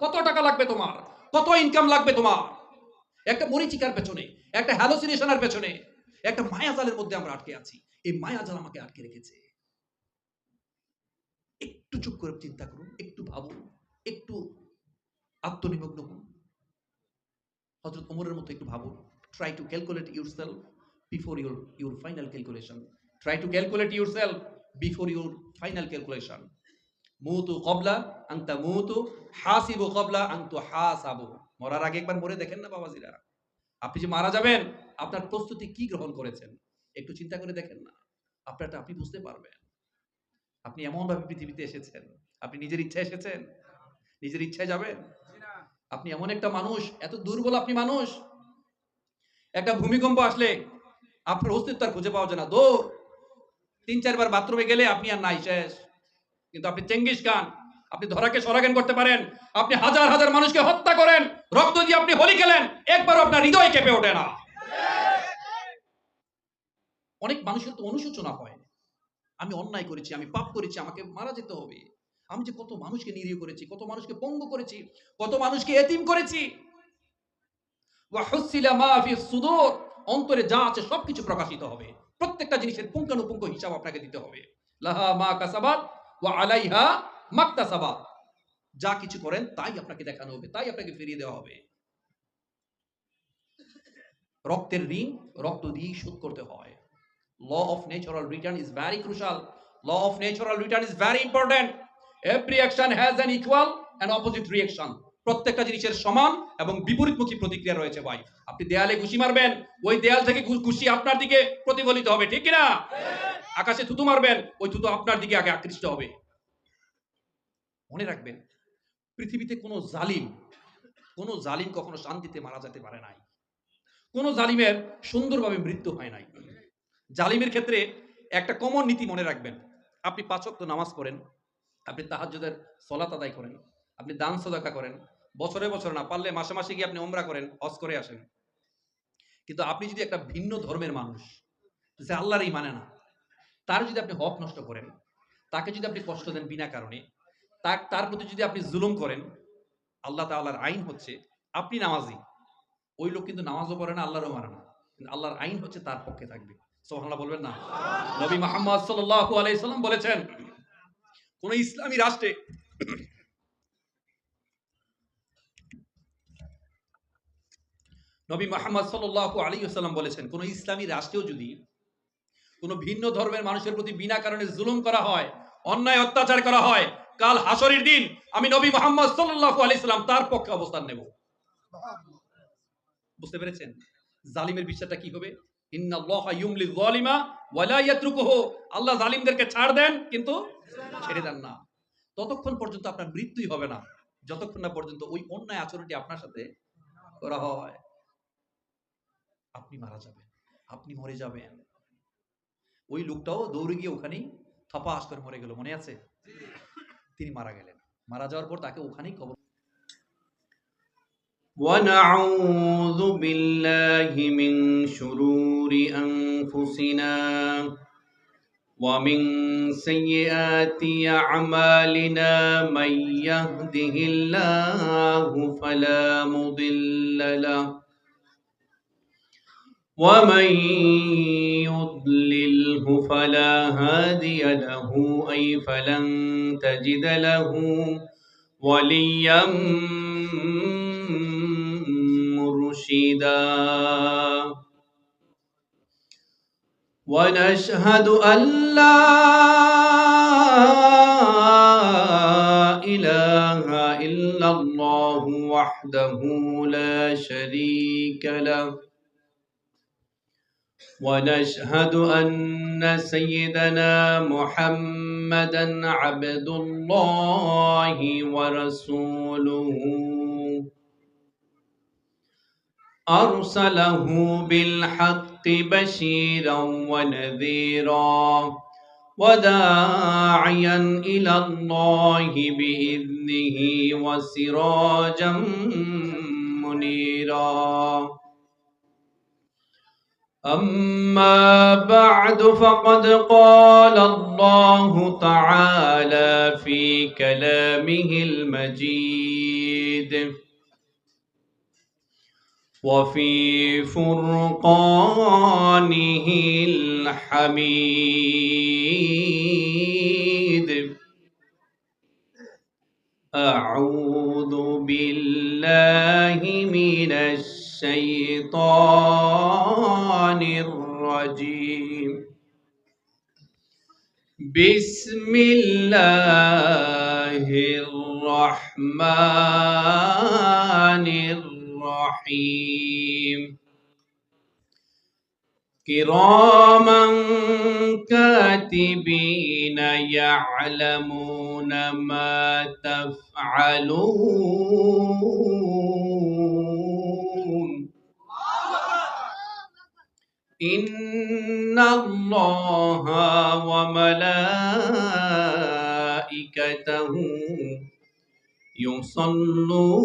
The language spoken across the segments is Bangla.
কত টাকা লাগবে তোমার, কত ইনকাম লাগবে তোমার। একটা মরিচিকার পেছনে, একটা হ্যালোসিনেশনের পেছনে, একটা মায়াজালের মধ্যে আমরা আটকে আছি। এই মায়াজাল আমাকে আটকে রেখেছে। একটু চুপ করে চিন্তা করুন, একটু ভাবুন, একটু আত্মনিমগ্ন হন। হযরত ওমরের মতো একটু ভাবুন। Try to calculate yourself before your final calculation. Try to calculate yourself before your final calculation. মুতু ক্বাবলা আন তামুতু, হাসিবু ক্বাবলা আন তুহাসাবু। মরার আগে একবার মরে দেখেন না বাবাজিরা। আপনি যে মারা যাবেন, আপনার প্রস্তুতি কি গ্রহণ করেছেন একটু চিন্তা করে দেখেন না। আপনারটা আপনি বুঝতে পারবেন। আপনি এমন ভাবে পৃথিবীতে এসেছেন, আপনি নিজের ইচ্ছায় এসেছেন, নিজের ইচ্ছায় যাবেন। আপনি এমন একটা মানুষ, এত দুর্বল আপনি মানুষ, একটা ভূমিকম্প আসলে আপনার অস্তিত্ব আর খুঁজে পাওয়া যায় না। দৌড়, ৩-৪ বার বাথরুমে গেলে আপনি আর নাই, শেষ। কিন্তু আপনি চেঙ্গিস খান, আপনি ধরাকে সরাজ্ঞান করতে পারেন, আপনি হাজার হাজার মানুষকে হত্যা করেন, রক্ত দিয়ে আপনি হোলি খেলেন, একবার আপনার হৃদয় কেঁপে ওঠে না। অনেক মানুষের তো অনুশোচনা হয়, আমি অন্যায় করেছি, আমি পাপ করেছি, আমাকে মারা যেতে হবে। আমি যে কত মানুষকে নিরীহ করেছি, কত মানুষকে পঙ্গু করেছি, কত মানুষকে এতিম করেছি। ওয়া হুসিলা মা ফি সুদূর, অন্তরে যা আছে সবকিছু প্রকাশিত হবে। প্রত্যেকটা জিনিসের পুঙ্খানুপুঙ্খ হিসাব আপনাকে দিতে হবে। লাহা মা কাসাবাত ওয়া আলাইহা মাকতাসাবাত। যা কিছু করেন তাই আপনাকে দেখানো হবে, তাই আপনাকে ফিরিয়ে দেওয়া হবে। রক্তের ঋণ রক্ত দিয়ে শোধ করতে হয়। Law of natural return is very crucial. Law of natural return is very important. Every action has an equal and opposite reaction. প্রত্যেকটা জিনিসের সমান এবং বিপরীতমুখী প্রতিক্রিয়া রয়েছে ভাই। আপনি দেয়ালে ঘুষি মারবেন, ওই দেয়াল থেকে ঘুষি আপনার দিকে প্রতিফলিত হবে, ঠিক কি না? আকাশে থুতু মারবেন, ওই থুতু আপনার দিকে আগে আকৃষ্ট হবে। মনে রাখবেন, পৃথিবীতে কোনো জালিম কখনো শান্তিতে মারা যেতে পারে নাই। কোনো জালিমের সুন্দরভাবে মৃত্যু হয় নাই। জালিমের ক্ষেত্রে একটা কমন নীতি মনে রাখবেন। আপনি ৫ ওয়াক্ত নামাজ পড়েন, আপনি তাহাজ্জুদের সালাত আদায় করেন, আপনি দান সদকা করেন, বছরে বছরে না পারলে মাসে মাসে গিয়ে আপনি উমরা করেন, হজ করে আসেন। কিন্তু আপনি যদি একটা ভিন্ন ধর্মের মানুষ, যে আল্লাহরই মানে না, তার যদি আপনি হক নষ্ট করেন, তাকে যদি আপনি কষ্ট দেন বিনা কারণে, তার প্রতি যদি আপনি জুলুম করেন, আল্লাহ তাআলার আইন হচ্ছে আপনি নামাজি, ওই লোক কিন্তু নামাজও পড়ে না, আল্লাহরও মানে না, কিন্তু আল্লাহর আইন হচ্ছে তার পক্ষে থাকবে। সুবহানাল্লাহ বলবেন না? নবী মুহাম্মদ সাল্লাল্লাহু আলাইহি সাল্লাম বলেছেন, কোন ইসলামী রাষ্ট্রে নবী মুহাম্মদ সাল্লাল্লাহু আলাইহি ওয়াসাল্লাম বলেছেন, কোন ইসলামী রাষ্ট্রেও যদি কোন ভিন্ন ধর্মের মানুষের প্রতি বিনা কারণে জুলুম করা হয়, অন্যায় অত্যাচার করা হয়, কাল হাসরের দিন আমি নবী মুহাম্মদ সাল্লাল্লাহু আলাইহি সাল্লাম তার পক্ষে অবস্থান নেব। বুঝতে পেরেছেন? জালিমের বিচারটা কি হবে? ইন্নাল্লাহা ইউমলিল যালিমা ওয়া লা ইয়াতরুকুহু। আল্লাহ জালিমদেরকে ছাড় দেন কিন্তু ছেড়ে দেন না। ততক্ষণ পর্যন্ত আপনার মৃত্যুই হবে না, যতক্ষণ না পর্যন্ত ওই অন্যায় আচরণটি আপনার সাথে করা হয়। আপনি মারা যাবেন, আপনি মরে যাবেন। ওই লোকটাও দৌড়ে গিয়ে ওখানেই থপাস করে মরে গেল, মনে আছে? তিনি মারা গেলেন। মারা যাওয়ার পর তাকে ওখানেই কবর। ونعوذ بالله من شرور أنفسنا ومن سيئات أعمالنا من يهده الله فلا مضل له ومن يضلله فلا هادي له أي فلن تجد له وليا مرشدا ونشهد أن لا إله إلا الله وحده لا شريك له ونشهد أن سيدنا محمدا عبد الله ورسوله أرسله بالحق بشيرا ونذيرا وداعيا إلى الله بإذنه وسراجا منيرا أما بعد فقد قال الله تعالى في كلامه المجيد وفي فرقانه الحميد أعوذ بالله من الشيطان الرجيم بسم الله الرحمن الرحيم كراما كاتبين يعلمون ما تفعلون إن الله وملائكته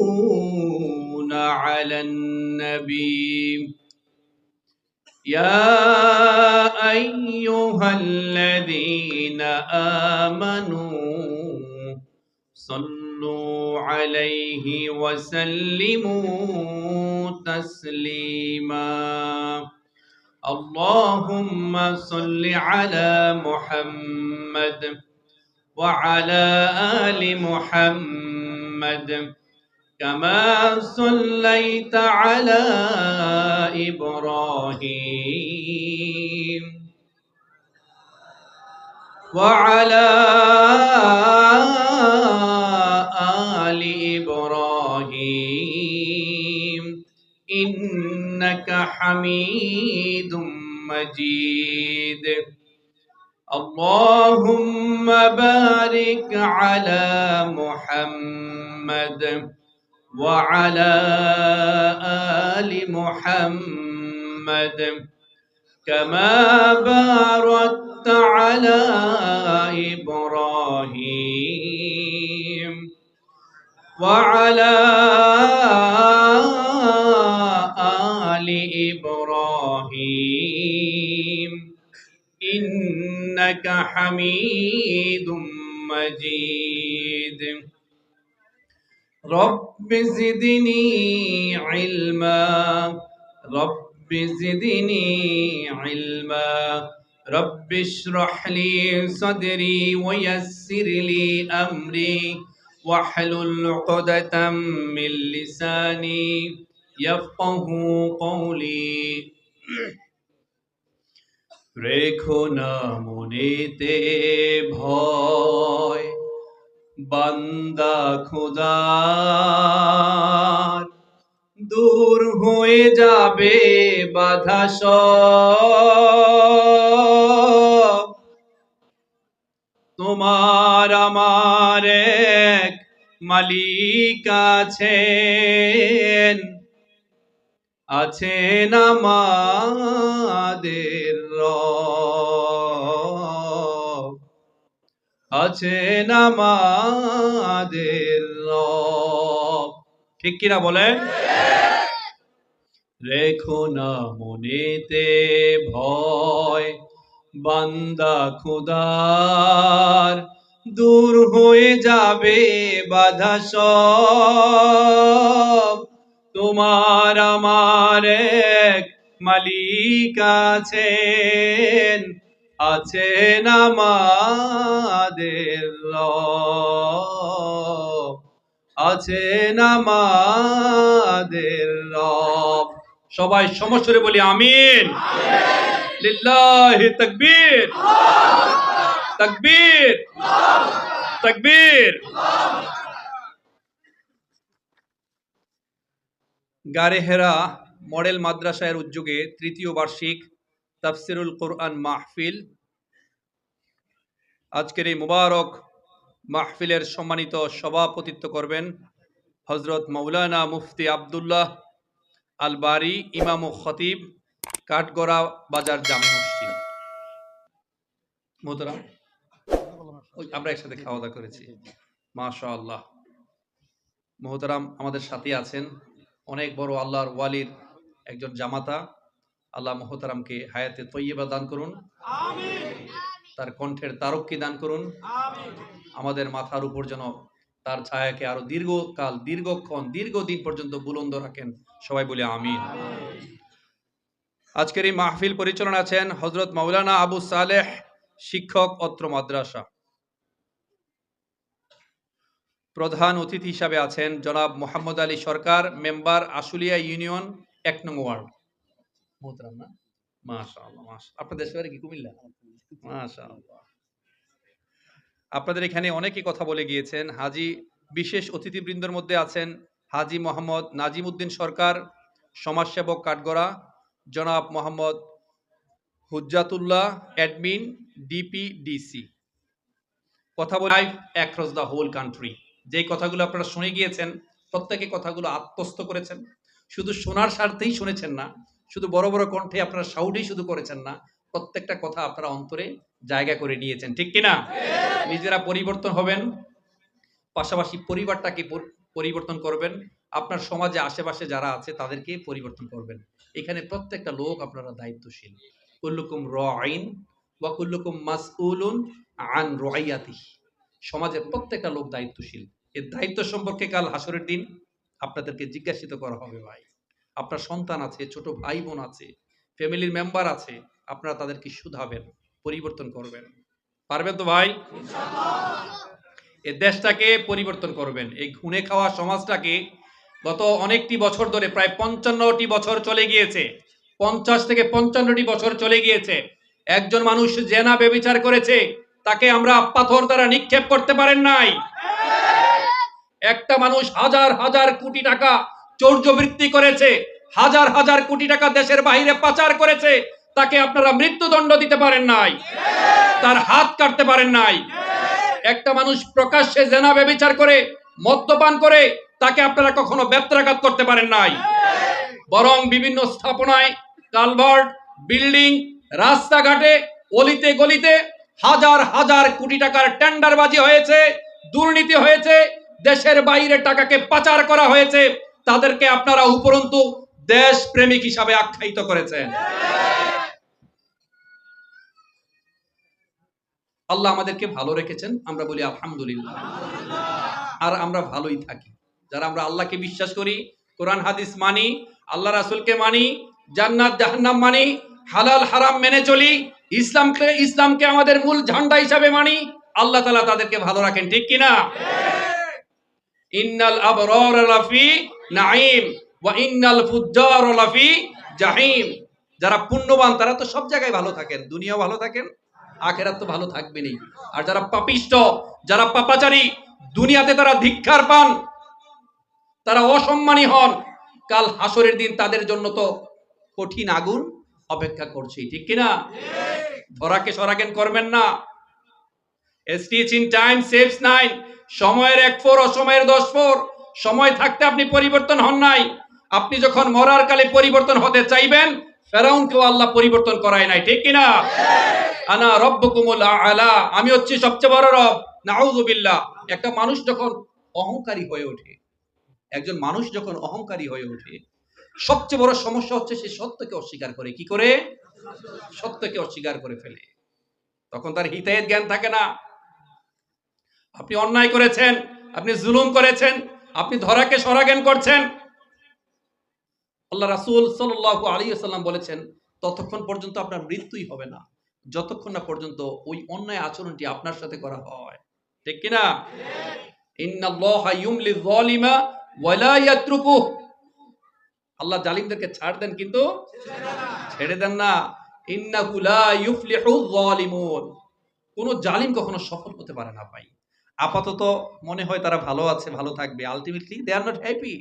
يصلون على النبي يا أيها الذين آمنوا صلوا عليه وسلموا تسليما اللهم صل على محمد وعلى آل محمد كما صليت على إبراهيم وعلى آل إبراهيم إنك حميد مجيد اللهم بارك على محمد وعلى آل محمد كما باركت على إبراهيم وعلى آل إبراهيم إنك حميد مجيد رب زدني علما رب زدني علما رب اشرح لي صدري ويسر لي أمري واحلل عقدة من لساني يفقه قولي রেখো না মনেতে ভয় বান্দা খোদার দূর হয়ে যাবে বাধা সব তোমার আমার এক মালিক আছেন আমাদের রব আছেন আমাদের রব ঠিক কিনা বলেন রেখো না মনেতে ভয় বান্দা খোদার দূর হয়ে যাবে বাধা সব তোমার আমার এক মালিক আছেন আমাদের রব আছেন আমাদের রব সবাই সমস্বরে বলি আমিন লিল্লাহি তাকবীর তাকবীর তাকবীর গারেহেরা মডেল মাদ্রাসার উদ্যোগে তৃতীয় বার্ষিক তাফসিরুল কোরআন মাহফিল আজকের এই মুবারক মাহফিলের সম্মানিত সভাপতিত্ব করবেন হযরত মাওলানা মুফতি আব্দুল্লাহ আল বারী ইমাম ও খতিব কাঠগড়া বাজার জামে মসজিদ মোহতারাম আমরা একসাথে খাওয়া দাওয়া করেছি মাশাআল্লাহ মোহতারাম আমাদের সাথে আছেন অনেক বড় আল্লাহর ওয়ালির একজন জামাতা আল্লাহ মুহতারামকে হায়াতে তৈয়বা দান করুন, তার কণ্ঠের তারক্কি দান করুন, আমাদের মাথার উপর যেন তার ছায়াকে আরো দীর্ঘকাল, দীর্ঘক্ষণ, দীর্ঘদিন পর্যন্ত বুলন্দ রাখেন। সবাই বলি আমিন। আজকের এই মাহফিল পরিচালনা আছেন হযরত মাওলানা আবু সালেহ, শিক্ষক, অত্র মাদ্রাসা। প্রধান অতিথি হিসাবে আছেন জনাব মোহাম্মদ আলী সরকার, মেম্বার আশুলিয়া ইউনিয়ন ১ নং ওয়ার্ড। মোহতারাম না? মাশাআল্লাহ, মাশাআল্লাহ। আপনাদের দেশের বাড়ি কি কুমিল্লা? মাশাআল্লাহ। আপনাদের এখানে অনেকেই কথা বলে গিয়েছেন। হাজী বিশেষ অতিথিবৃন্দের মধ্যে আছেন হাজী মোহাম্মদ নাজিম উদ্দিন সরকার, সমাজসেবক, কাঠগড়া, জনাব মোহাম্মদ হুজ্জাতুল্লাহ, অ্যাডমিন, ডিপিডিসি। কথা বলে অ্যাক্রস দ্য হোল কান্ট্রি। যে কথাগুলো আপনারা শুনে গিয়েছেন, প্রত্যেকে কথাগুলো আত্মস্থ করেছেন। শুধু শোনার স্বার্থেই শুনেছেন না, শুধু বড় বড় কণ্ঠে আপনারা সাউডেই শুধু করেছেন না, প্রত্যেকটা কথা আপনারা অন্তরে জায়গা করে নিয়েছেন, ঠিক কিনা? নিজেরা পরিবর্তন হবেন, পাশাপাশি পরিবারটাকে পরিবর্তন করবেন, আপনার সমাজে আশেপাশে যারা আছে তাদেরকে পরিবর্তন করবেন। এখানে প্রত্যেকটা লোক আপনারা দায়িত্বশীল। কুল্লুকুম রাঈন ওয়া কুল্লুকুম মাসউলুন আন রাইয়াতিহি। সমাজের প্রত্যেকটা লোক দায়িত্বশীল। এই দায়িত্ব সম্পর্কে কাল হাসরের দিন আপনাদেরকে জিজ্ঞাসিত করা হবে। ভাই, আপনার সন্তান আছে, ছোট ভাই বোন আছে, ফ্যামিলির মেম্বার আছে, আপনারা তাদেরকে শুধাবেন, পরিবর্তন করবেন। পারবেন তো ভাই? এই দেশটাকে পরিবর্তন করবেন। এই ঘুণে খাওয়া সমাজটাকে গত অনেকটি বছর ধরে, প্রায় 55টি বছর চলে গিয়েছে, 50 থেকে 55টি বছর চলে গিয়েছে, একজন মানুষ জেনা ব্যভিচার করেছে, তাকে আমরা পাথর দ্বারা নিক্ষেপ করতে পারেন নাই। একটা মানুষ হাজার হাজার কোটি টাকা চৌর্যবৃত্তি করেছে, হাজার হাজার কোটি টাকা দেশের বাইরে পাচার করেছে, তাকে আপনারা মৃত্যুদণ্ড দিতে পারেন নাই, তার হাত কাটতে পারেন নাই। একটা মানুষ প্রকাশ্যে জেনা ব্যভিচার করে, মদ্যপান করে, তাকে আপনারা কখনো বেত্রাঘাত করতে পারেন নাই। বরং বিভিন্ন স্থাপনায়, কালভার্ট, বিল্ডিং, রাস্তাঘাটে, অলিতে গলিতে হাজার হাজার কোটি টাকার টেন্ডারবাজি হয়েছে, দুর্নীতি হয়েছে, দেশের বাইরে টাকাকে পাচার করা হয়েছে, তাদেরকে আপনারা উপরন্তু দেশ প্রেমিক হিসাবে আখ্যায়িত করেছেন। আল্লাহ আমাদেরকে ভালো রেখেছেন, আমরা বলি আলহামদুলিল্লাহ। আর আমরা ভালোই থাকি যারা আমরা আল্লাহকে বিশ্বাস করি, কোরআন হাদিস মানি, আল্লাহ রাসূলকে মানি, জান্নাত জাহান্নাম মানি, হালাল হারাম মেনে চলি, ইসলামকে আমাদের মূল ঝান্ডা হিসাবে মানি, আল্লাহ তাআলা তাদেরকে ভালো রাখেন, ঠিক কিনা? ইন্নাল আবরার লাফি নাঈম ওয়া ইন্নাল ফুজ্জার লাফি জাহিম। যারা পুণ্যবান তারা তো সব জায়গায় ভালো থাকেন, দুনিয়াও ভালো থাকেন, আখেরাত তো ভালো থাকবেনই। আর যারা পাপিষ্ট, যারা পাপাচারী, দুনিয়াতে তারা ধিক্কার পান, তারা অসম্মানী হন, কাল হাসরের দিন তাদের জন্য তো কঠিন আগুন অপেক্ষা করছে, ঠিক কিনা? ধরাকে সরাকেন করবেন না। Stitch in time saves 9। সময়ের 1 ফোর, অসময়ের 10 ফোর। সময় থাকতে আপনি পরিবর্তন হন নাই। আপনি যখন মরার কালে পরিবর্তন হতে চাইবেন, ফেরাউনকেও আল্লাহ পরিবর্তন করায় নাই, ঠিক কিনা? আনা রব্বুকুমুল আ'লা, আমি হচ্ছি সবচেয়ে বড় রব। নাউযুবিল্লাহ। একটা মানুষ যখন অহংকারী হয়ে ওঠে, একজন মানুষ যখন অহংকারী হয়ে ওঠে, সবচেয়ে বড় সমস্যা হচ্ছে সে সত্যকে অস্বীকার করে। কি করে? সত্যকে অস্বীকার করে ফেলে। তখন তার হিতায়েত জ্ঞান থাকে না। আপনি অন্যায় করেছেন, আপনি জুলুম করেছেন, আপনি ধরাকে সরাজ্ঞান করছেন। আল্লাহ রাসূল সাল্লাল্লাহু আলাইহি ওয়াসাল্লাম বলেছেন, ততক্ষণ পর্যন্ত আপনার মৃত্যুই হবে না যতক্ষণ না পর্যন্ত ওই অন্যায় আচরণটি আপনার সাথে করা হয়, ঠিক কিনা? ইন্নাল্লাহা ইউমলিয যালিমা ওয়া লা ইয়াতরুকুহু। আল্লাহ জালিমদেরকে ছাড় দেন কিন্তু ছেড়ে দেন না। ইন্নাহু লা ইউফলিহু যালিমুন। কোন জালিম কখনো সফল হতে পারে না ভাই। আপাতত মনে হয় তারা ভালো আছে, ভালো থাকবে, ultimately they are not happy.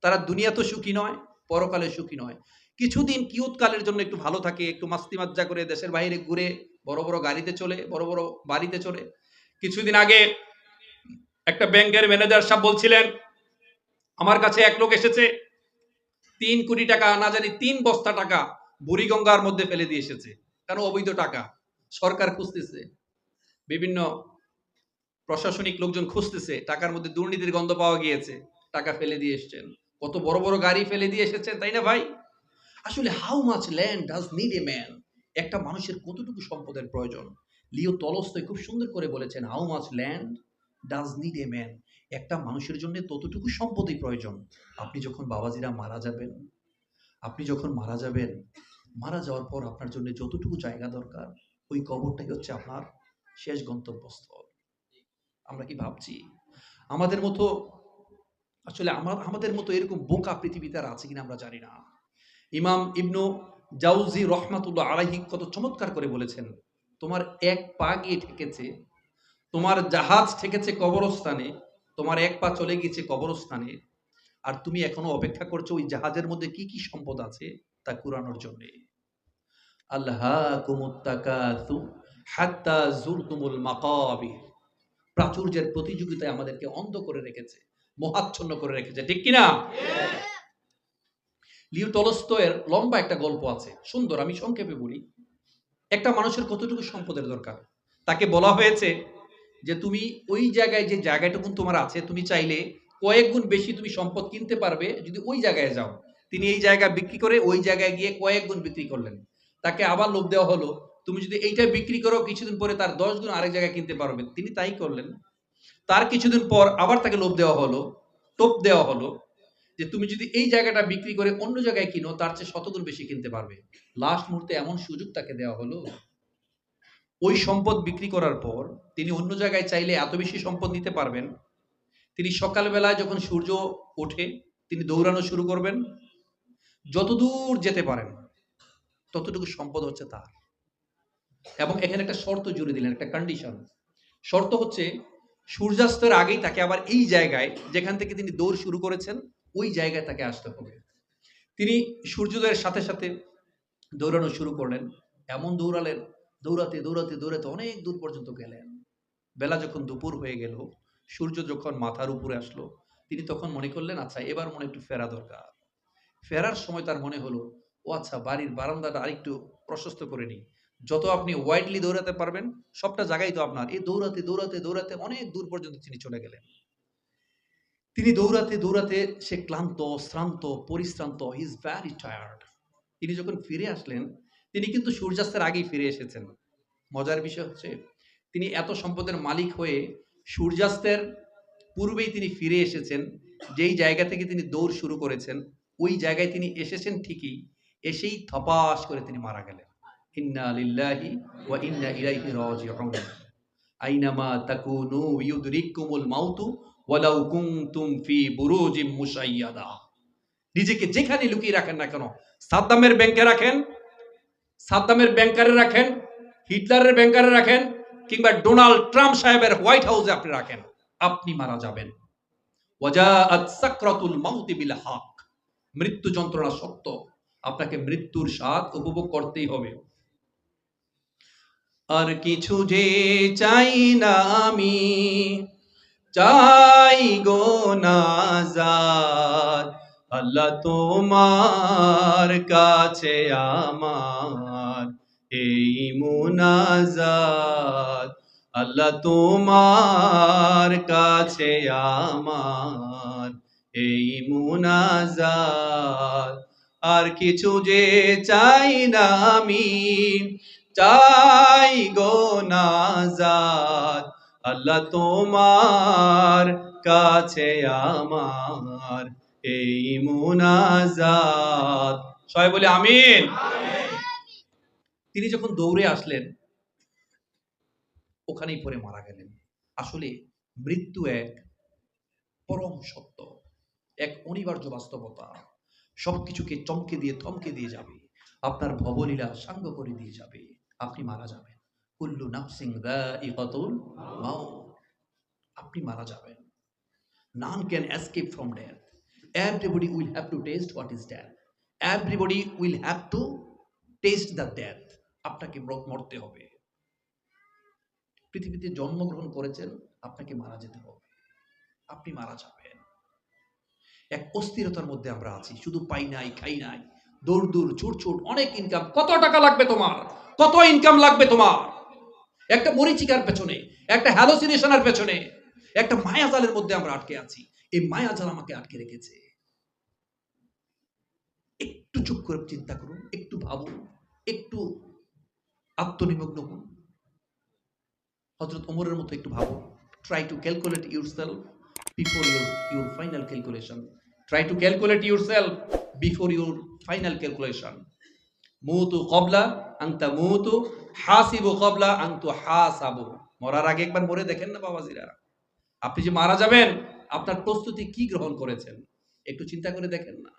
তারা দুনিয়া তো সুখী নয়, পরকালে সুখী নয়। কিছুদিন কিয়ৎকালের জন্য একটু ভালো থাকে, একটু মাস্তি মাজ্জা করে, দেশের বাইরে ঘুরে, বড় বড় গাড়িতে চলে, বড় বড় বাড়িতে চলে। কিছুদিন আগে একটা ব্যাংকের ম্যানেজার সাহেব বলছিলেন, আমার কাছে এক লোক এসেছে, 3 কোটি টাকা, না জানি 3 বস্তা টাকা বুড়িগঙ্গার মধ্যে ফেলে দিয়ে এসেছে। কেন? অবৈধ টাকা। সরকার খুঁজতেছে, বিভিন্ন প্রশাসনিক লোকজন খুঁজতেছে, টাকার মধ্যে দুর্নীতির গন্ধ পাওয়া গিয়েছে, টাকা ফেলে দিয়ে এসেছেন। কত বড় বড় গাড়ি ফেলে দিয়ে এসেছেন, তাই না ভাই? আসলে how much land does need a man, একটা মানুষের কতটুকু সম্পদের প্রয়োজন। লিও টলস্টয় খুব সুন্দর করে বলেছেন, how much land does need a man, একটা মানুষের জন্য ততটুকু সম্পদই প্রয়োজন। আপনি যখন বাবাজিরা মারা যাবেন, আপনি যখন মারা যাবেন, মারা যাওয়ার পর আপনার জন্য যতটুকু জায়গা দরকার, ওই কবরটাই হচ্ছে আপনার শেষ গন্তব্যস্থল। আমরা কি ভাবছি? আমাদের মতো, আসলে আমাদের মতো এরকম বোকা পৃথিবীতে আর আছে কিনা আমরা জানি না। ইমাম ইবনু জাউজি রহমাতুল্লাহ আলাইহি কত চমৎকার করে বলেছেন, তোমার এক পা গিয়ে ঠেকেছে, তোমার জাহাজ ঠেকেছে কবরস্থানে, তোমার এক পা চলে গিয়েছে কবরস্থানে, আর তুমি এখনো অপেক্ষা করছো ওই জাহাজের মধ্যে কি কি সম্পদ আছে তা কুরানোর জন্য। আল্লাহাকুমুত তাকাসুর হাত্তা যুরতুমুল মাকাবির, প্রাচুর্যের প্রতিযোগিতায় আমাদেরকে অন্ধ করে রেখেছে, মোহাচ্ছন্ন করে রেখেছে, ঠিক কিনা? লিও টলস্টয়ের লম্বা একটা গল্প আছে, সুন্দর, আমি সংক্ষেপে বলি। একটা মানুষের কতটুকু সম্পদের দরকার, তাকে বলা হয়েছে যে তুমি ওই জায়গায়, যে জায়গাটুকু তোমার আছে, তুমি চাইলে কয়েক গুণ বেশি তুমি সম্পদ কিনতে পারবে যদি ওই জায়গায় যাও। তিনি এই জায়গা বিক্রি করে ওই জায়গায় গিয়ে কয়েক গুণ বিক্রি করলেন। তাকে আবার লোভ দেওয়া হলো, তুমি যদি এইটা বিক্রি করো কিছুদিন পরে তার 10 গুণ আরেক জায়গায় কিনতে পারবে। তিনি তাই করলেন। তার কিছুদিন পর আবার তাকে লোভ দেওয়া হলো, টোপ দেওয়া হলো যে তুমি যদি এই জায়গাটা বিক্রি করে অন্য জায়গায় কিনো তার চেয়ে শতগুণ বেশি কিনতে পারবে। লাস্ট মুহূর্তে এমন সুযোগ তাকে দেওয়া হলো, ওই সম্পদ বিক্রি করার পর তিনি অন্য জায়গায় চাইলে এত বেশি সম্পদ নিতে পারবেন। তিনি সকালবেলায় যখন সূর্য ওঠে তিনি দৌড়ানো শুরু করবেন, যতদূর যেতে পারেন ততটুকু সম্পদ হচ্ছে তার। এবং এখানে একটা শর্ত জুড়ে দিলেন, একটা কন্ডিশন। শর্ত হচ্ছে সূর্যাস্তের আগেই তাকে আবার এই জায়গায় যেখান থেকে তিনি দৌড় শুরু করেছেন ওই জায়গায় তাকে আসতে হবে। তিনি সূর্যোদয়ের সাথে সাথে দৌড়ানো শুরু করলেন, এমন দৌড়ালেন, দৌড়াতে দৌড়াতে দৌড়াতে অনেক দূর পর্যন্ত গেলেন। বেলা যখন দুপুর হয়ে গেল, সূর্য যখন মাথার উপরে আসলো, তিনি তখন মনে করলেন আচ্ছা এবার মনে একটু ফেরা দরকার। ফেরার সময় তার মনে হলো, ও আচ্ছা বাড়ির বারান্দাটা আরেকটু প্রশস্ত করে নিই। যত আপনি ওয়াইডলি দৌড়াতে পারবেন সবটা জায়গায় তো আপনার। এই দৌড়াতে দৌড়াতে দৌড়াতে অনেক দূর পর্যন্ত তিনি চলে গেলেন। তিনি দৌড়াতে দৌড়াতে সে ক্লান্ত, শ্রান্ত, পরিশ্রান্ত, হি ইজ ভেরি টায়ার্ড। তিনি যখন ফিরে আসলেন, তিনি কিন্তু সূর্যাস্তের আগেই ফিরে এসেছেন। মজার বিষয় হচ্ছে তিনি এত সম্পদের মালিক হয়ে সূর্যাস্তের পূর্বেই তিনি ফিরে এসেছেন। যেই জায়গা থেকে তিনি দৌড় শুরু করেছেন ওই জায়গায় তিনি এসেছেন ঠিকই, এসেই ধপাস করে তিনি মারা গেলেন। ইন্না লিল্লাহি ওয়া ইন্না ইলাইহি রাজিউন। আইনামা তাকুনু ইউদরিকুমুল মাউতু ওয়ালাউ কুনতুম ফি বুরুজিম মুশাইয়াদা। নিজেকে যেখানে লুকিয়ে রাখেন না কেন, সাদ্দামের ব্যাংকে রাখেন, সাদ্দামের ব্যাংকারে রাখেন, হিটলারের ব্যাংকারে রাখেন, কিংবা ডোনাল্ড ট্রাম্প সাহেবের হোয়াইট হাউসে আপনি রাখেন, আপনি মারা যাবেন। ওয়াজাআত সাকরাতুল মাউতি বিল হক, মৃত্যু যন্ত্রণা সত্য, আপনাকে মৃত্যুর স্বাদ উপভোগ করতেই হবে। আর কিছু যে চাই না আমি, চাই গো নাজাত, আল্লাহ তোমার কাছে আমার এই মুনাজাত, আল্লাহ তোমার কাছে আমার এই মুনাজাত। আর কিছু যে চাই না আমি, চাই গো নাজাত, আল্লাহ তোমার কাছে আমার এই মুনাজাত। সবাই বলে আমিন। তিনি যখন দৌড়ে আসলেন ওখানেই পরে মারা গেলেন। আসলে মৃত্যু এক পরম সত্য, এক অনিবার্য বাস্তবতা। সবকিছুকে চমকে দিয়ে থমকে দিয়ে যাবে, আপনার ভবলীলা সাঙ্গ করে দিয়ে যাবে, আপনি মারা যাবেন। কুল্লু নাফসিন যায়িকাতুল মাউত, আপনি মারা যাবেন। None can escape from death. Everybody will have to taste what is death. Everybody will have to taste the death. আপনাকে মরতে হবে। পৃথিবীতে জন্মগ্রহণ করেছেন, আপনাকে মারা যেতে হবে, আপনি মারা যাবেন। এক অস্থিরতার মধ্যে আমরা আছি, শুধু পাই নাই খাই নাই, দৌড় দৌড় ছুট ছুট, অনেক ইনকাম। কত টাকা লাগবে তোমার, কত ইনকাম লাগবে তোমার? একটা মরিচিকার পেছনে, একটা হ্যালোসিনেশনের পেছনে, একটা মায়াজালের মধ্যে আমরা আটকে আছি। এই মায়াজাল আমাকে আটকে রেখেছে। একটু চুপ করে চিন্তা করুন, একটু ভাবুন, একটু আত্মনিমগ্ন হন। হযরত ওমরের মতো একটু ভাবুন। Try to calculate yourself before your final calculation. Try to calculate yourself before your final calculation. মুতু ক্বাবলা আন তামুতু, হাসিবু ক্বাবলা আন তুহাসাবু। মরার আগে একবার মরে দেখেন না বাবাজিরা। আপনি যে মারা যাবেন, আপনার প্রস্তুতি কি গ্রহণ করেছেন একটু চিন্তা করে দেখেন না।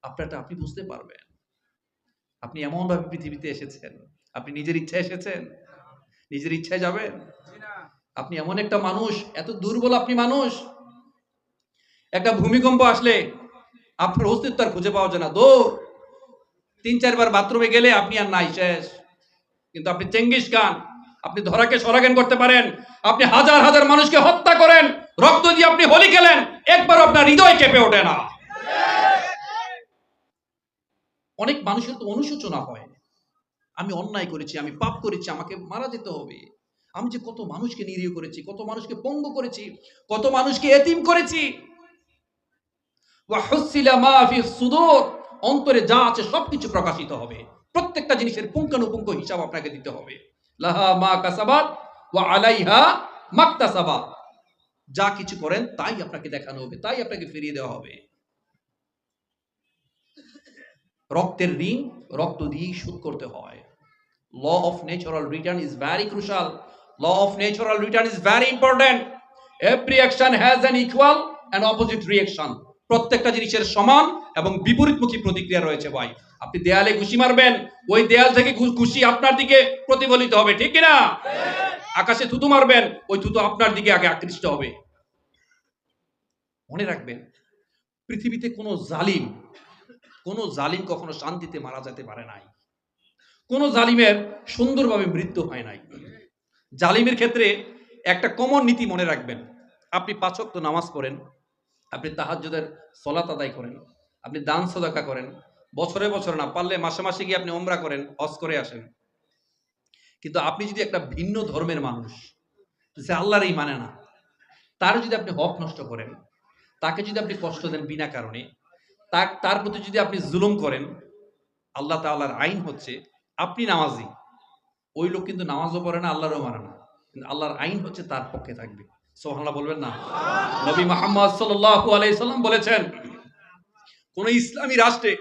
আপনারটা আপনি বুঝতে পারবেন। আপনি এমন ভাবে পৃথিবীতে এসেছেন, আপনি নিজের ইচ্ছায় এসেছেন? নিজের ইচ্ছায় যাবেন? আপনি এমন একটা মানুষ, এত দুর্বল আপনি মানুষ, একটা ভূমিকম্প আসলে আপনার অস্তিত্ব আর খুঁজে পাওয়া যায় না, দৌড়। ৩-৪ বার বাথরুমে গেলে আপনি আর নাই, শেষ। কিন্তু আপনি চেঙ্গিস খান, আপনি ধরাকে সরাগেন করতে পারেন, আপনি হাজার হাজার মানুষকে হত্যা করেন, রক্ত দিয়ে আপনি হোলি খেলেন, একবার আপনার হৃদয় কেঁপে ওঠে না। অনেক মানুষের তো অনুশোচনা হয়, আমি অন্যায় করেছি, আমি পাপ করেছি, আমাকে মারা যেতে হবে। আমি যে কত মানুষকে নিরীহ করেছি, কত মানুষকে পঙ্গু করেছি, কত মানুষকে এতিম করেছি। ওয়া হুসিলা মা ফি সুদূর, অন্তরে যা আছে সবকিছু প্রকাশিত হবে। প্রত্যেকটা জিনিসের পুঙ্খানুপুঙ্খ হিসাব আপনাকে দিতে হবে। লাহা মা কাসাবাত ওয়া আলাইহা মাকতাসাবাত। যা কিছু করেন তাই আপনাকে দেখানো হবে, তাই আপনাকে ফিরিয়ে দেওয়া হবে। রক্তের ঋণ রক্ত দিয়েই শোধ করতে হয়। Law of natural return is very crucial. Law of natural return is very important. Every action has an equal and opposite reaction. প্রত্যেকটা জিনিসের সমান এবং বিপরীতমুখী প্রতিক্রিয়া রয়েছে ভাই। আপনি দেয়ালে ঘুষি মারবেন, ওই দেয়াল থেকে ঘুষি আপনার দিকে প্রতিফলিত হবে, ঠিক কি না? আকাশে থুতু মারবেন, ওই থুতু আপনার দিকে আগে আকৃষ্ট হবে। মনে রাখবেন, পৃথিবীতে কোনো জালিম কখনো শান্তিতে মারা যেতে পারে নাই। কোন জালিমের সুন্দরভাবে মৃত্যু হয় নাই। জালিমের ক্ষেত্রে একটা কমন নীতি মনে রাখবেন। আপনি ৫ ওয়াক্ত নামাজ পড়েন, আপনি তাহাজ্জুদের সালাত আদায় করেন, আপনি দান সদকা করেন, বছরে বছরে না পারলে মাসে মাসে গিয়ে আপনি উমরা করেন, হজ করে আসেন। কিন্তু আপনি যদি একটা ভিন্ন ধর্মের মানুষ, যে আল্লাহরই মানে না, তার যদি আপনি হক নষ্ট করেন, তাকে যদি আপনি কষ্ট দেন বিনা কারণে, তার প্রতি যদি আপনি জুলুম করেন, আল্লাহ তাআলার আইন হচ্ছে আপনি নামাজি, ওই লোক কিন্তু নামাজও পড়ে না, আল্লাহরও মানে না, কিন্তু আল্লাহর আইন হচ্ছে তার পক্ষে থাকবে। সুবহানাল্লাহ বলবেন না? নবী মুহাম্মদ সাল্লাল্লাহু আলাইহি সাল্লাম বলেছেন, কোন ইসলামী রাষ্ট্রে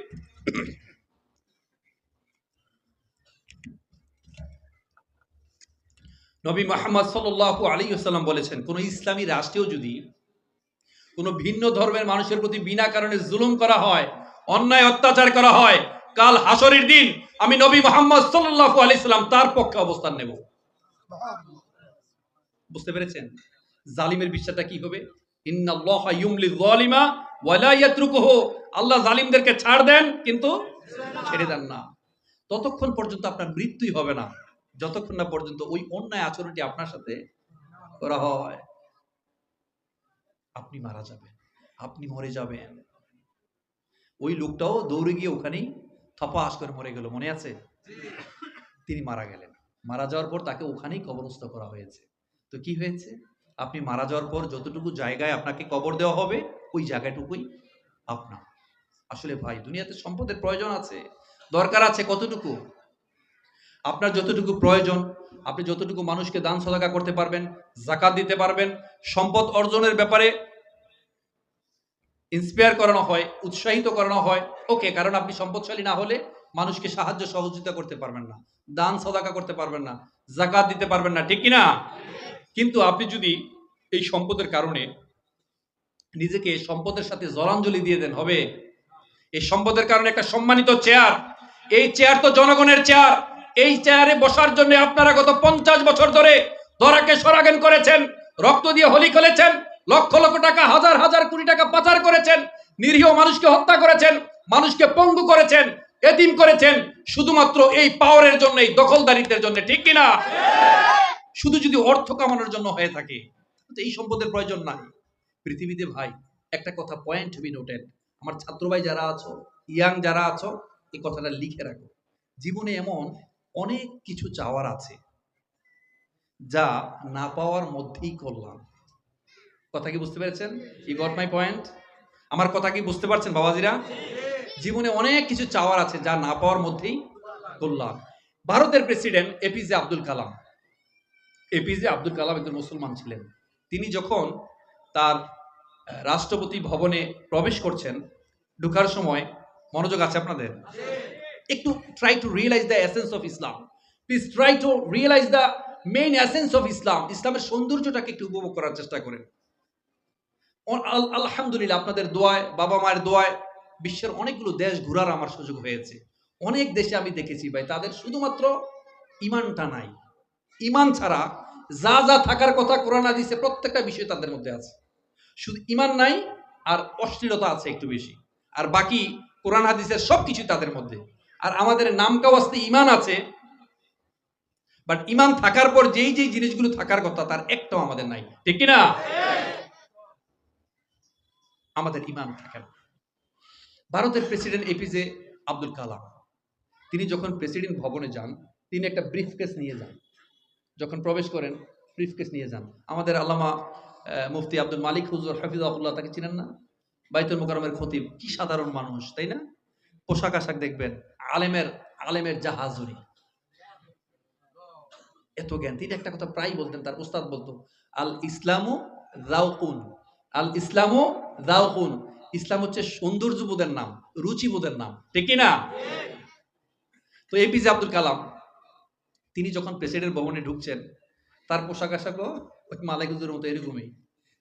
নবী মুহাম্মদ সাল্লাল্লাহু আলাইহি ওয়াসাল্লাম বলেছেন, কোন ইসলামী রাষ্ট্রেও যদি কোন ভিন্ন ধর্মের মানুষের প্রতি বিনা কারণে জুলুম করা হয়, অন্যায় অত্যাচার করা হয়, কাল হাসরের দিন আমি নবী মুহাম্মদ সাল্লাল্লাহু আলাইহি সাল্লাম তার পক্ষে অবস্থান নেব। বুঝতে পেরেছেন? জালিমের বিশ্বাসটা কি হবে? ইন্নাল্লাহা ইউমলিল যালিমা ওয়া লা ইয়াতরুকুহু। আল্লাহ জালিমদেরকে ছাড় দেন কিন্তু ছেড়ে দেন না। ততক্ষণ পর্যন্ত আপনার মৃত্যুই হবে না, যতক্ষণ না পর্যন্ত ওই অন্যায় আচরণটি আপনার সাথে করা হয়। আপনি মারা যাবেন, আপনি মরে যাবেন। ওই লোকটাও দৌড়ে গিয়ে ওখানেই থপাস করে মরে গেল, মনে আছে? তিনি মারা গেলেন। মারা যাওয়ার পর তাকে ওখানেই কবরস্থ করা হয়েছে। তো কি হয়েছে? আপনি মারা যাওয়ার পর যতটুকু জায়গায় আপনাকে কবর দেওয়া হবে, ওই জায়গাটুকুই আপনার। আসলে ভাই, দুনিয়াতে সম্পদের প্রয়োজন আছে, দরকার আছে কতটুকু? আপনার যতটুকু প্রয়োজন, আপনি যতটুকু মানুষকে দান সদকা করতে পারবেন, যাকাত দিতে পারবেন, সম্পদ অর্জনের ব্যাপারে ইন্সপায়ার করানো হয়, উৎসাহিত করানো হয়, ওকে, কারণ আপনি সম্পদশালী না হলে মানুষকে সাহায্য সহযোগিতা করতে পারবেন না, দান সদকা করতে পারবেন না, যাকাত দিতে পারবেন না, ঠিক কি না? কিন্তু আপনি যদি এই সম্পদের কারণে নিজেকে সম্পদের সাথে জলাঞ্জলি দিয়ে দেন, হবে? এই সম্পদের কারণে একটা সম্মানিত চেয়ার, এই চেয়ার তো জনগণের চেয়ার, এই চেয়ারে বসার জন্য আপনারা গত 50 বছর ধরে ধরাকে সরাগেন করেছেন, রক্ত দিয়ে হোলি খেলেছেন, লক্ষ লক্ষ টাকা, হাজার হাজার কোটি টাকা পাচার করেছেন, নিরীহ মানুষকে হত্যা করেছেন, মানুষকে পঙ্গু করেছেন, এতিম করেছেন, শুধুমাত্র এই পাওয়ারের জন্য, এই দখলদারিত্বের জন্য, ঠিক কিনা? শুধু যদি অর্থ কামানোর জন্য হয়ে থাকে, এই সম্পদের প্রয়োজন নাই। পৃথিবীতে ভাই একটা কথা পয়েন্ট বি নোটেড, আমার ছাত্র ভাই যারা আছো, ইয়াং যারা আছো, এই কথাটা লিখে রাখো। জীবনে এমন অনেক কিছু চাওয়ার আছে যা না পাওয়ার মধ্যেই করলাম। কথা কি বুঝতে পেরেছেন? You got my point? আমার কথা কি বুঝতে পারছেন বাবাজিরা? জীবনে অনেক কিছু চাওয়ার আছে, যা না পাওয়ার মধ্যেই কল্যাণ। ভারতের president APJ Abdul Kalam, APJ Abdul Kalam একজন মুসলমান ছিলেন। তিনি যখন তার রাষ্ট্রপতি ভবনে প্রবেশ করছেন, ঢুকার সময়, মনোযোগ আছে আপনাদের? একটু try to realise the essence of Islam. Please try to realise the main essence of Islam. ইসলামের সৌন্দর্যটাকে একটু উপভোগ করার চেষ্টা করেন। আলহামদুলিল্লাহ, আপনাদের দোয়ায়, বাবা মায়ের দোয়ায় বিশ্বের অনেকগুলো দেশ ঘোরার আমার সুযোগ হয়েছে। অনেক দেশে আমি দেখেছি ভাই, তাদের শুধুমাত্র ইমানটা নাই। ইমান ছাড়া যা যা থাকার কথা কোরআন হাদিসে প্রত্যেকটা বিষয় তাদের মধ্যে আছে। শুধু ইমান নাই, আর অশ্লীলতা আছে একটু বেশি, আর বাকি কোরআন হাদিসের সবকিছু তাদের মধ্যে। আর আমাদের নামকাওয়াস্তে ইমান আছে, বাট ইমান থাকার পর যেই যেই জিনিসগুলো থাকার কথা তার একটাও আমাদের নাই, ঠিক কিনা? আমাদের ইমান থাকে না। ভারতের প্রেসিডেন্ট এপিজে আব্দুল কালাম, তিনি যখন প্রেসিডেন্ট ভবনে যান, তিনি একটা ব্রিফকেস নিয়ে যান। যখন প্রবেশ করেন, ব্রিফকেস নিয়ে যান। আমাদের আল্লামা মুফতি আব্দুল মালিক হুজুর হাফিজাহুল্লাহ, তাকে চিনেন না? বাইতুল মুকাররমের খতিব, কি সাধারণ মানুষ, তাই না? পোশাক আশাক দেখবেন, আলেমের জাহাজুরি, এত জ্ঞান। তিনি একটা কথা প্রায় বলতেন, তার উস্তাদ বলতো, আল ইসলামু যাওকুন, আল ইসলামু যাওকুন। ইসলাম হচ্ছে সৌন্দর্যবোধের নাম, রুচিবোধের নাম, ঠিক কি না? তো এপিজে আব্দুল কালাম, তিনি যখন প্রেসিডেন্ট ভবনে ঢুকছেন, তার পোশাক আশাকও ওই মালাইক হুজুরের মতো এরকমই।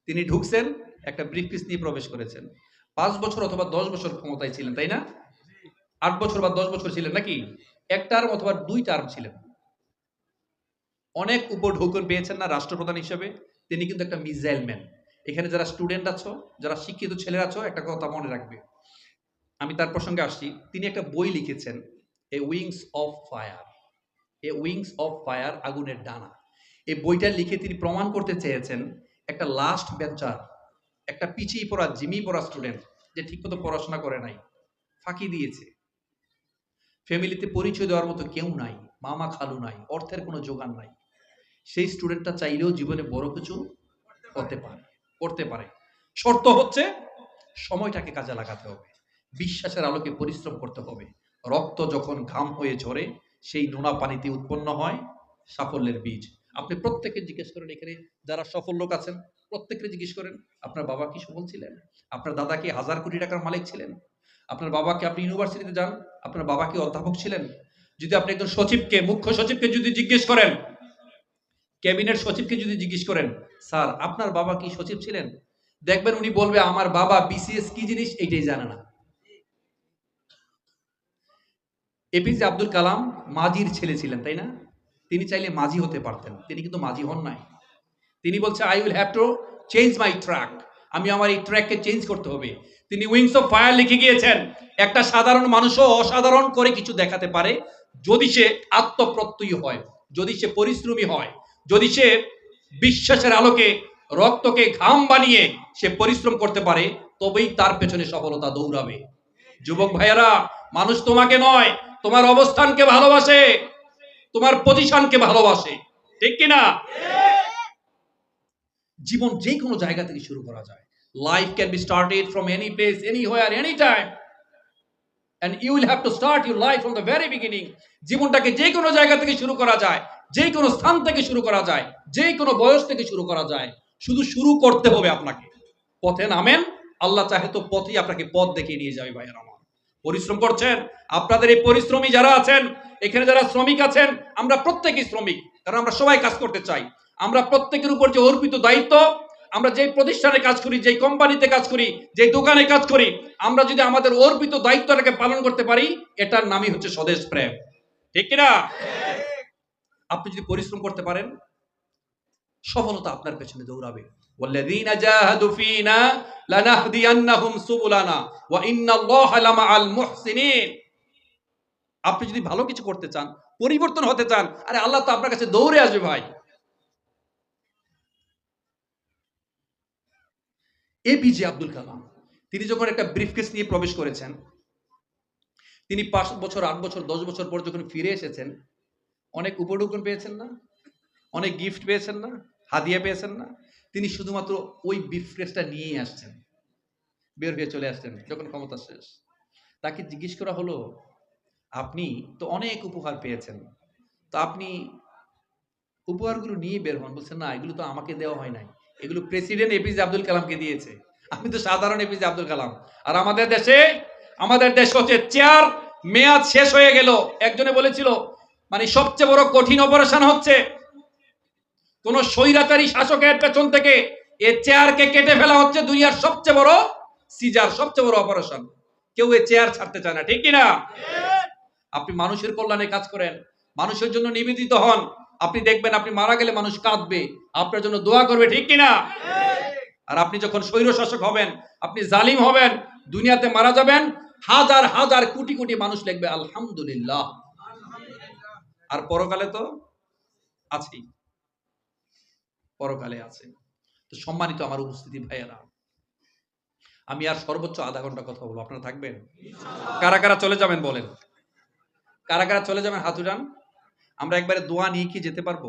তিনি ঢুকছেন, একটা ব্রিফকেস নিয়ে প্রবেশ করেছেন। 5 বছর অথবা 10 বছর ক্ষমতায় ছিলেন, তাই না? 8 বছর বা 10 বছর ছিলেন নাকি? এক টার্ম অথবা 2 টার্ম ছিলেন। অনেক উপঢৌকন পেয়েছেন না রাষ্ট্রপ্রধান হিসেবে? তিনি কিন্তু একটা মিসাইল ম্যান। এখানে যারা স্টুডেন্ট আছো, যারা শিক্ষিত ছেলেরা আছো, একটা কথা মনে রাখবে, আমি তার প্রসঙ্গে আসছি। তিনি একটা বই লিখেছেন, a wings of fire, a wings of fire, আগুনের ডানা। এই বইটা লিখে তিনি প্রমাণ করতে চেয়েছেন, একটা লাস্ট বেঞ্চার, একটা পিছিয়ে পড়া, জিমিয়ে পড়া স্টুডেন্ট, যে ঠিকমতো পড়াশোনা করে নাই, ফাঁকি দিয়েছে, ফ্যামিলিতে পরিচয় দেওয়ার মতো কেউ নাই, মামা খালু নাই, অর্থের কোনো যোগান নাই, সেই স্টুডেন্টটা চাইলেও জীবনে বড় কিছু করতে পারে। শর্ত হচ্ছে সময়টাকে কাজে লাগাতে হবে, বিশ্বাসের আলোকে পরিশ্রম করতে হবে। রক্ত যখন ঘাম হয়ে ঝরে, সেই নোনা পানিতে উৎপন্ন হয় সাফল্যের বীজ। আপনি প্রত্যেকে জিজ্ঞেস করেন, এখানে যারা সফল লোক আছেন, প্রত্যেককে জিজ্ঞেস করেন, আপনার বাবা কি সফল ছিলেন? আপনার দাদা কি 1000 কোটি টাকার মালিক ছিলেন? আপনার বাবাকে, আপনি ইউনিভার্সিটিতে যান, আপনার বাবা কি অধ্যাপক ছিলেন? যদি আপনি একজন সচিবকে, মুখ্য সচিবকে যদি জিজ্ঞেস করেন, ক্যাবিনেট সচিবকে যদি জিজ্ঞেস করেন, স্যার আপনার বাবা কি সচিব ছিলেন, দেখবেন উনি বলবে, আমার বাবা বিসিএস কি জিনিস এইটাই জানে না। এপিজে আব্দুল কালাম মাজির ছেলে ছিলেন, তাই না? তিনি চাইলে মাজি হতে পারতেন, তিনি কিন্তু মাজি হন নাই। তিনি বলছে, I will have to change my track, আমি আমার এই ট্র্যাককে চেঞ্জ করতে হবে। তিনি উইংস অফ ফায়ার লিখে গিয়েছেন, একটা সাধারণ মানুষও অসাধারণ করে কিছু দেখাতে পারে যদি সে আত্মপ্রত্যয়ী হয়, যদি সে পরিশ্রমী হয়, যদি সে বিশ্বাসের আলোকে রক্তকে ঘাম বানিয়ে সে পরিশ্রম করতে পারে, তবেই তার পেছনে সফলতা দৌড়াবে। যুবক ভাইয়েরা, মানুষ তোমাকে নয়, তোমার অবস্থানকে ভালোবাসে, তোমার পজিশনকে ভালোবাসে, ঠিক কিনা? জীবন যে কোনো জায়গা থেকে শুরু করা যায়। Life can be started from any place, anywhere, any time, and you will have to start your life from the very beginning. জীবনটাকে যে কোনো জায়গা থেকে শুরু করা যায়, যে কোনো স্থান থেকে শুরু করা যায়, যে কোনো বয়স থেকে শুরু করা যায়। শুধু শুরু করতে হবে আপনাকে। পথে নামেন, আল্লাহ চাহে তো পথই আপনাকে পথ দেখিয়ে নিয়ে যাবে। ভাইয়ের আমার, পরিশ্রম করছেন, আপনাদের এই পরিশ্রমী যারা আছেন, এখানে যারা শ্রমিক আছেন, আমরা প্রত্যেকেই শ্রমিক, কারণ আমরা সবাই কাজ করতে চাই। আমরা প্রত্যেকের উপর যে অর্পিত দায়িত্ব, আমরা যে প্রতিষ্ঠানে কাজ করি, যে কোম্পানিতে কাজ করি, যে দোকানে কাজ করি, আমরা যদি আমাদের অর্পিত দায়িত্বটাকে পালন করতে পারি, এটার নামই হচ্ছে স্বদেশ প্রেম, ঠিক কিনা? আপনি যদি পরিশ্রম করতে পারেন, সফলতা আপনার পেছনে দৌড়াবে। ওয়াল্লাযীনা জাহাদু ফীনা লানাহদিয়ান্নাহুম সুবুলানা ওয়া ইন্নাল্লাহা লামাআল মুহসিনিন। আপনি যদি ভালো কিছু করতে চান, পরিবর্তন হতে চান, আরে আল্লাহ তো আপনার কাছে দৌড়ে আসবে ভাই। এপিজে আব্দুল কালাম, তিনি যখন একটা ব্রিফকেস নিয়ে প্রবেশ করেছেন, তিনি 5 বছর, 8 বছর, 10 বছর পর যখন ফিরে এসেছেন, অনেক উপঢৌকন পেয়েছেন না? অনেক গিফট পেয়েছেন না? হাদিয়া পেয়েছেন না? তিনি শুধুমাত্র ওই ব্রিফকেসটা নিয়েই আসছেন, বের হয়ে চলে আসছেন যখন ক্ষমতা শেষ। তাকে জিজ্ঞেস করা হলো, আপনি তো অনেক উপহার পেয়েছেন, তো আপনি উপহারগুলো নিয়ে বের হন। বলছেন, না, এগুলো তো আমাকে দেওয়া হয় নাই, এগুলো প্রেসিডেন্ট এপিজে আব্দুল কালামকে দিয়েছে। আমি তো সাধারণ এপিজে আব্দুল কালাম। আর আমাদের দেশ হচ্ছে চেয়ার মেয়াদ শেষ হয়ে গেল। একজনে বলেছিল, মানে সবচেয়ে বড় কঠিন অপারেশন হচ্ছে কোন স্বৈরাচারী শাসকের পেছন থেকে এ চেয়ারকে কেটে ফেলা হচ্ছে দুনিয়ার সবচেয়ে বড় সিজার, সবচেয়ে বড় অপারেশন। কেউ এ চেয়ার ছাড়তে চায় না, ঠিক কিনা? আপনি মানুষের কল্যাণে কাজ করেন, মানুষের জন্য নিবেদিত হন, আপনি দেখবেন আপনি মারা গেলে মানুষ কাঁদবে, আপনার জন্য দোয়া করবে, ঠিক কিনা? আর আপনি যখন স্বৈর শাসক হবেন, আপনি জালিম হবেন, দুনিয়াতে মারা যাবেন, হাজার হাজার কোটি কোটি মানুষ লিখবে আলহামদুলিল্লাহ। আর পরকালে তো আছেই, পরকালে আছে। তো সম্মানিত আমার উপস্থিতি ভাইয়েরা, আমি আর সর্বোচ্চ আধা ঘন্টা কথা বলবো, আপনারা থাকবেন? কারা কারা চলে যাবেন বলেন? কারা কারা চলে যাবেন হাত উঠান। আমরা একবারে দোয়া নিয়ে কি যেতে পারবো?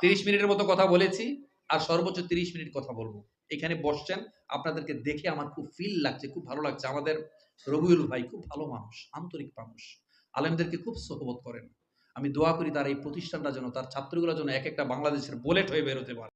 30 মিনিটের মতো কথা বলেছি, আর সর্বোচ্চ 30 মিনিট কথা বলবো। এখানে বসছেন, আপনাদেরকে দেখে আমার খুব ফিল লাগছে, খুব ভালো লাগছে। আমাদের রবিউল ভাই খুব ভালো মানুষ, আন্তরিক মানুষ, আলেমদেরকে খুব সোহবত করেন। আমি দোয়া করি তার এই প্রতিষ্ঠানটা যেন, তার ছাত্রগুলো যেন এক একটা বাংলাদেশের বুলেট হয়ে বেরোতে পারে।